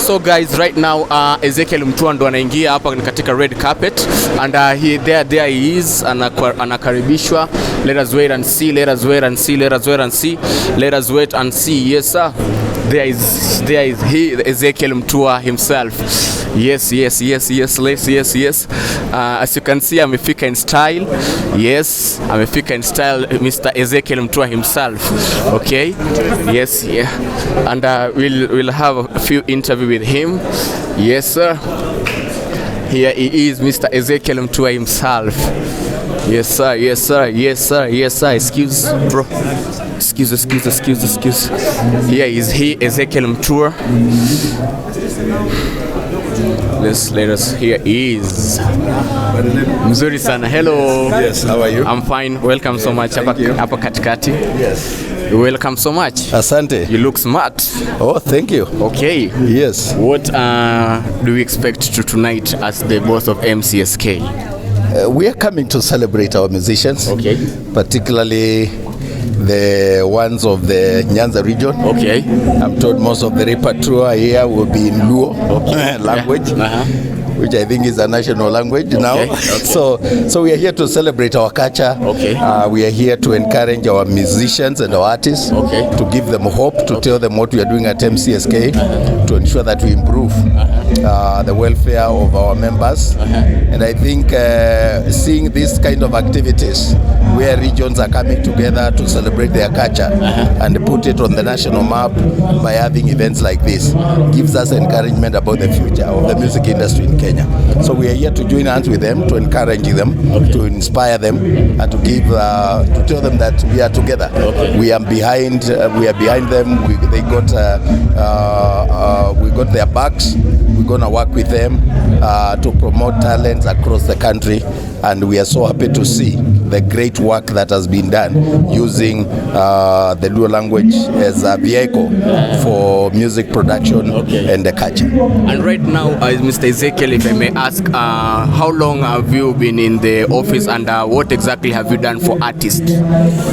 So guys, right now Ezekiel Mutua ndo anaingia hapa katika red carpet and there he is, anakaribishwa. Let us wait and see, let us wait and see, let us wait and see, let us wait and see. Yes sir, there is he, Ezekiel Mutua himself. Yes. As you can see, amefika in style. Yes, amefika in style, Mr. Ezekiel Mutua himself. Okay. Yes, yeah. And we'll have a few interview with him. Yes, sir. Here he is, Mr. Ezekiel Mutua himself. Yes, sir. Excuse, bro. Excuse. Here is he, Ezekiel Mutua. Let us. Here is mzuri sana. Hello. Yes, how are you? I'm fine. Welcome so much. Hapa katikati. Yes. Welcome so much. Asante. You look smart. Oh, thank you. Okay. Yes. What do we expect to tonight as the boss of MCSK? We are coming to celebrate our musicians. Okay. Particularly the ones of the Nyanza region. Okay. I'm told most of the repertoire here will be in Luo language. Yeah. Which I think is a national language now. Okay. So we are here to celebrate our culture. Okay. We are here to encourage our musicians and our artists. Okay. To give them hope, to tell them what we are doing at MCSK, to ensure that we improve the welfare of our members. And I think seeing these kind of activities where regions are coming together to celebrate their culture and put it on the national map by having events like this gives us encouragement about the future of the music industry in Kenya. So we are here to join hands with them, to encourage them, to inspire them, and to give to tell them that we are together. We are behind them. We got their backs. We're gonna work with them to promote talents across the country, and we are so happy to see the great work that has been done using the Luo language as a vehicle for music production and the culture. And right now, Mr. Ezekiel, if I may ask, how long have you been in the office, and what exactly have you done for artists?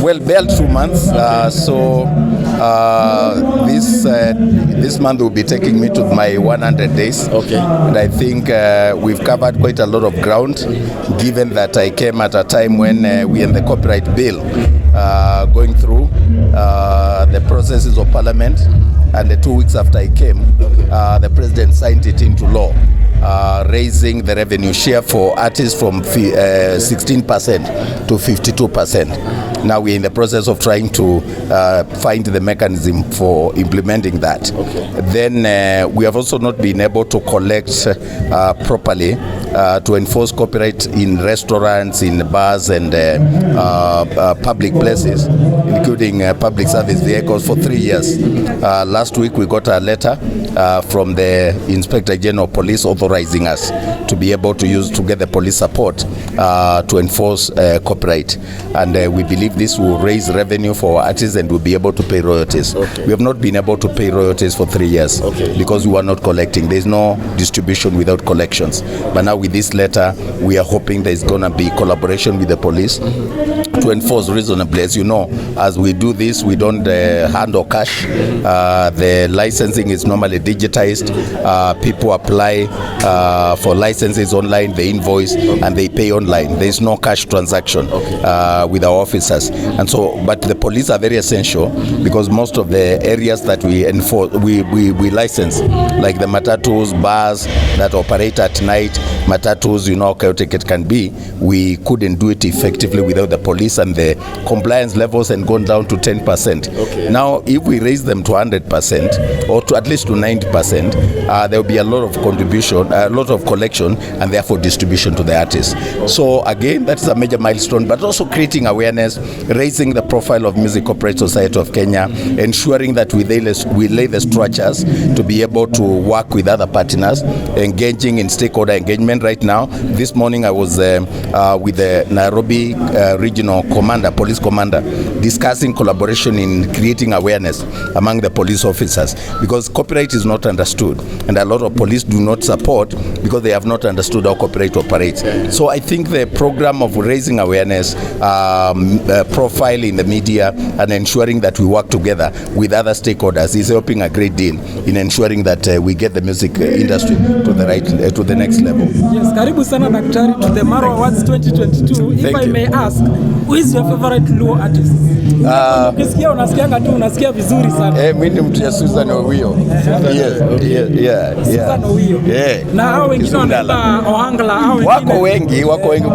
Well, barely 2 months. This month will be taking me to my 100 days. Okay. And I think we've covered quite a lot of ground, given that I came at a time when we in the copyright bill going through the processes of parliament, and 2 weeks after I came, the president signed it into law, raising the revenue share for artists from 16% to 52%. Now we're in the process of trying to find the mechanism for implementing that. Then we have also not been able to collect properly to enforce copyright in restaurants, in bars, and public places, including public service vehicles, for 3 years. Last week we got a letter from the Inspector General of Police authorizing us to be able to get the police support to enforce copyright, and we believe this will raise revenue for artists and we'll be able to pay royalties. We have not been able to pay royalties for 3 years because we were not collecting. There's no distribution without collections. But now with this letter, we are hoping there's going to be collaboration with the police to enforce reasonably. As you know, as we do this, we don't handle cash. The licensing is normally digitized. People apply for licenses online, they invoice, and they pay online. There's no cash transaction with our officers. And so, but the police are very essential because most of the areas that we enforce, we license, like the matatus, bars that operate at night, matatus, you know how chaotic it can be. We couldn't do it effectively without the police, and the compliance levels had gone down to 10%. Now, if we raise them to 100% or to at least to 90%, there will be a lot of contribution, a lot of collection, and therefore distribution to the artists. So again, that's a major milestone, but also creating awareness, raising the profile of Music Corporate Society of Kenya, ensuring that we lay the structures to be able to work with other partners, engaging in stakeholder engagement. Right now, this morning I was with the Nairobi region regional commander, police commander, discussing collaboration in creating awareness among the police officers, because copyright is not understood, and a lot of police do not support because they have not understood how copyright operates. So I think the program of raising awareness, profile in the media, and ensuring that we work together with other stakeholders is helping a great deal in ensuring that we get the music industry to the next level. Yes, karibu sana daktari to the Maro Awards 2022. If I may ask, who is your favorite Luo artist? Ukisikia unasikianga tu unasikia vizuri sana. Mimi ni mtu ya Susan Owio. Yeah. Susan Owio. Na hao wengine wanaenda Ohangla, hao wengine wako wengi.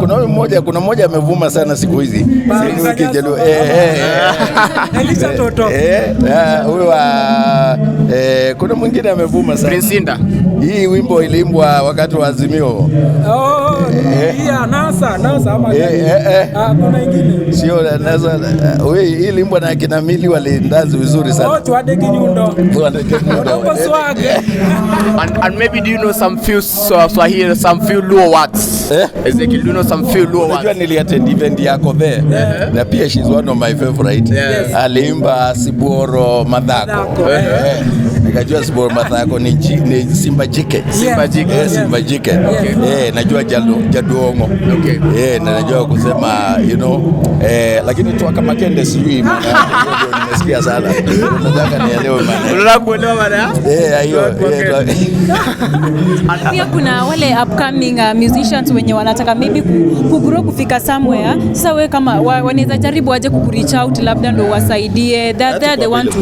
Kuna mmoja amevuma sana siku hizi. Elisha Toto. Huyo kuna mwingine amevuma sana. Prince Inda. Hii wimbo iliimbwa wakati wa Azimio. Nasa ama kuna ingine. Sio Nasa. Hii iliimbwa na kina Mili walindazi vizuri sana. Tuadeki nyundo. Swag. And maybe do you know some few Swahili, some few Luo words? Ezekiel, do you know some few Luo words? Unajua niliattend event yako there. Na pia she's one of my favorite. Aliimba Siboro Madhako. Nikajua Siboro Madhako ni Simba Jike. Simba Jike. Najua Jaduongo. Na najua kusema lakini tu kama Kende sijui nimesikia sana. Nataka nielewe maana. Unataka kuelewa maana? Hiyo. Pia kuna wale upcoming musicians wenye wanataka maybe kugrow kufika somewhere. Sasa wewe kama wanaweza jaribu waje kureach out labda ndo wasaidie. That they want to.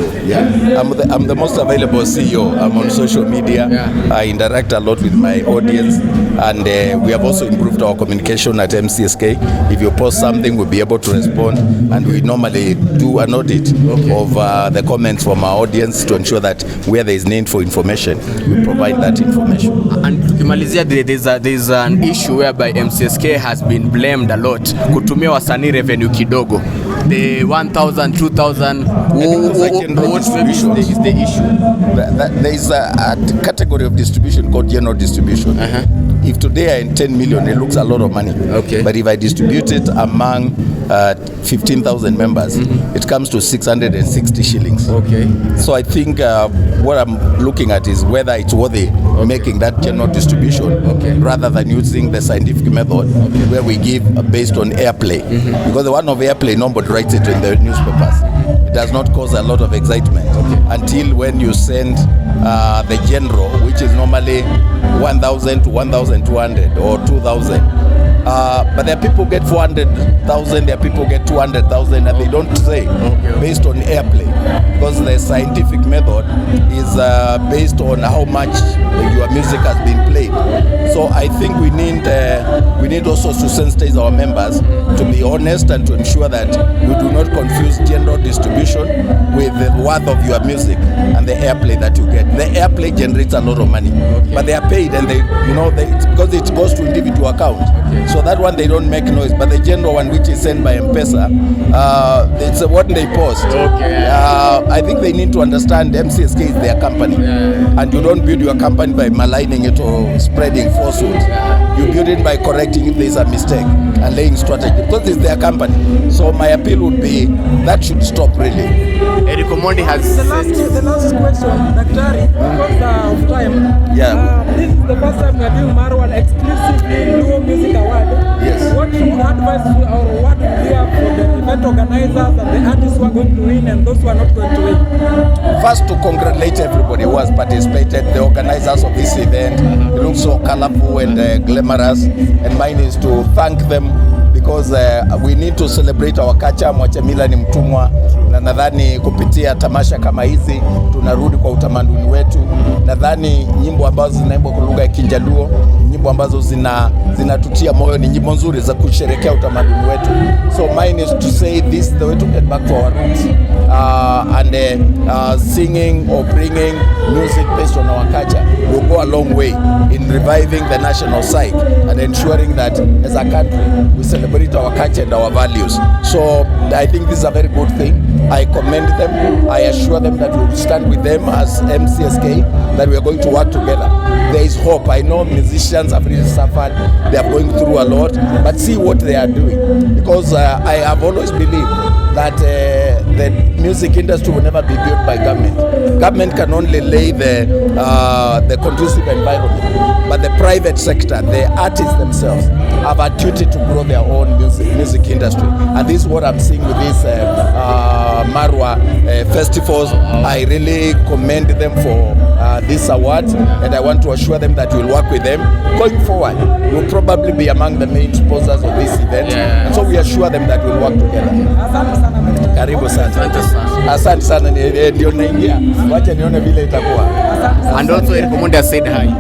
I'm the most available CEO. I'm on social media. I interact a lot with my audience, and we have also improved our communication at MCSK. If you post something, we'll be able to respond, and we normally do an audit of the comments from our audience to ensure that where there is need for information, we provide that information. And tukimalizia, there's an issue whereby MCSK has been blamed a lot kutumia wasanii revenue kidogo. The 1,000, 2,000, what is the issue? There is a category of distribution called general distribution. If today I earn 10 million, it looks a lot of money. But if I distribute it among 15,000 members, it comes to 660 shillings. So I think what I'm looking at is whether it's worthy making that general distribution rather than using the scientific method where we give based on airplay. Because the one of airplay, nobody writes it in the newspapers. It does not cause a lot of excitement until when you send the general, which is normally 1,000 to 1,200 or 2,000. But there are people who get 400,000, there are people who get 200,000, and they don't say based on airplay, because the scientific method is based on how much your music has been played. So I think we need also to sensitize our members to be honest and to ensure that we do not confuse general distribution with the worth of your music and the airplay that you get. The airplay generates a lot of money, but they are paid, and because it goes to individual account. So that one they don't make noise, but the general one, which is sent by M-Pesa, it's what they post. I think they need to understand MCSK is their company, and you don't build your company by maligning it or spreading falsehoods. You build it by correcting if there is a mistake and laying strategy, because it's their company. So my appeal would be that should stop really. Eric Omondi has the last question, Daktari, because of time. This is the first time we are doing Marwan exclusively Luo Music Award. What should you advise or what do you have for the event organizers and the artists who are going to win and those who are not going to win? First, to congratulate everybody who has participated, the organizers of this event. It looks so colorful and glamorous, and mine is to thank them because we need to celebrate our culture. Mwache mila ni mtumwa, na nadhani kupitia tamasha kama hizi tunarudi kwa utamaduni wetu. Nadhani nyimbo ambazo zinaimbwa kwa lugha ya Kinjaluo, nyimbo ambazo zinatutia moyo, ni nyimbo nzuri za kusherehekea utamaduni wetu. So mine is to say this the way to get back to our roots, and singing or bringing music based on our culture will go a long way in reviving the national psyche and ensuring that as a country we celebrate celebrate our culture and our values. So I think this is a very good thing. I commend them. I assure them that we will stand with them as MCSK, that we are going to work together. There is hope. I know musicians have really suffered. They are going through a lot, but see what they are doing. Because I have always believed that the music industry will never be built by government. Government can only lay the conducive environment, but the private sector, the artists themselves, have a duty to grow their own music industry. And this is what I'm seeing with these Marwa festivals. I really commend them for this award, and I want to assure them that we'll work with them going forward. We'll probably be among the main sponsors of this event, and so we assure them that we'll work together. Karibu sana. Asante sana, ndio naingia. Wacha nione vile itakuwa. And also Omondi said hi.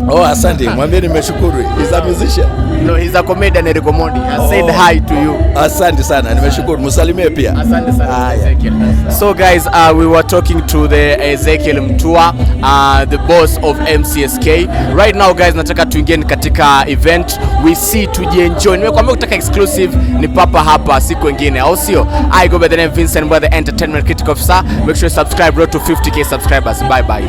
Oh, asante. Mwambie nimeshukuru. He's a musician. No, he's a comedian, Omondi. I said hi to you. Asante sana. Nimeshukuru. Musalimie pia. Asante sana, Ezekiel. So guys, we were talking to the Ezekiel Mutua, the boss of MCSK. Right now guys, nataka tuingie katika event. We see tujienjoy. Nimekwambia kutaka exclusive ni papa hapa, siku nyingine. Au sio? I go by the name Vincent, by the entertainment critic officer. Make sure you subscribe, road to 50k subscribers. Bye bye.